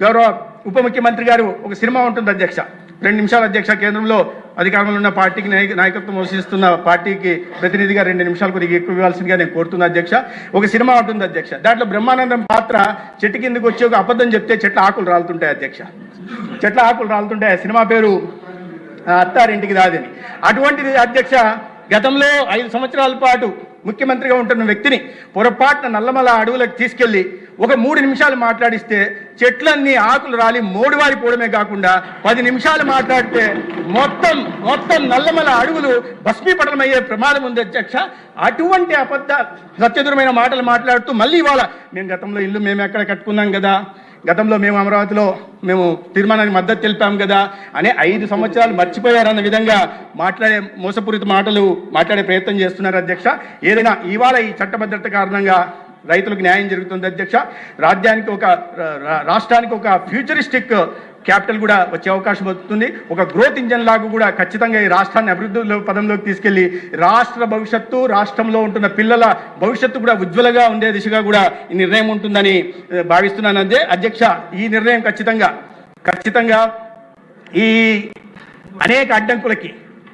గౌరవ ఉప ముఖ్యమంత్రి గారు ఒక సినిమా ఉంటుంది అధ్యక్ష, 2 నిమిషాలు అధ్యక్ష. కేంద్రంలో అధికారంలో ఉన్న పార్టీకి నాయకత్వం వహిస్తున్న పార్టీకి ప్రతినిధిగా 2 నిమిషాలు కొద్దిగా ఎక్కువ ఇవ్వాల్సిందిగా నేను కోరుతున్నా అధ్యక్ష. ఒక సినిమా ఉంటుంది అధ్యక్ష, దాంట్లో బ్రహ్మానందం పాత్ర చెట్టు కిందకి వచ్చి ఒక అబద్ధం చెప్తే చెట్ల ఆకులు రాలుతుంటాయి అధ్యక్ష. చెట్ల ఆకులు రాలుతుంటాయి. ఆ సినిమా పేరు అత్తారింటికి దాదని. అటువంటిది అధ్యక్ష, గతంలో 5 సంవత్సరాల పాటు ముఖ్యమంత్రిగా ఉంటున్న వ్యక్తిని పొరపాటున నల్లమల అడవులకు తీసుకెళ్లి ఒక 3 నిమిషాలు మాట్లాడిస్తే చెట్లన్నీ ఆకులు రాలి మోడివారిపోవడమే కాకుండా 10 నిమిషాలు మాట్లాడితే మొత్తం నల్లమల అడవులు భస్మీపటలమయ్యే ప్రమాదం ఉంది అధ్యక్ష. అటువంటి అబద్ధ సత్యదూరమైన మాటలు మాట్లాడుతూ మళ్ళీ ఇవాళ మేము గతంలో ఇల్లు మేము ఎక్కడ కట్టుకున్నాం కదా, గతంలో మేము అమరావతిలో మేము తీర్మానానికి మద్దతు తెలిపాం కదా అనే 5 సంవత్సరాలు మర్చిపోయారన్న విధంగా మోసపూరిత మాటలు మాట్లాడే ప్రయత్నం చేస్తున్నారు అధ్యక్ష. ఏదైనా ఇవాళ ఈ చట్టభద్రత కారణంగా రైతులకు న్యాయం జరుగుతుంది అధ్యక్ష. రాష్ట్రానికి ఒక ఫ్యూచరిస్టిక్ క్యాపిటల్ కూడా వచ్చే అవకాశం వస్తుంది. ఒక గ్రోత్ ఇంజన్ లాగా కూడా ఖచ్చితంగా ఈ రాష్ట్రాన్ని అభివృద్ధి పదంలోకి తీసుకెళ్లి రాష్ట్ర భవిష్యత్తు, రాష్ట్రంలో ఉంటున్న పిల్లల భవిష్యత్తు కూడా ఉజ్వలంగా ఉండే దిశగా కూడా ఈ నిర్ణయం ఉంటుందని భావిస్తున్నాను అధ్యక్ష. ఈ నిర్ణయం ఖచ్చితంగా ఈ అనేక అడ్డంకులకి,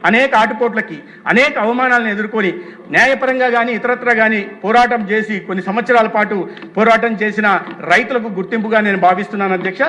అనేక ఆటుపోట్లకి, అనేక అవమానాలను ఎదుర్కొని న్యాయపరంగా కానీ ఇతరత్ర కానీ పోరాటం చేసి కొన్ని సంవత్సరాల పాటు పోరాటం చేసిన రైతులకు గుర్తింపుగా నేను భావిస్తున్నాను అధ్యక్ష.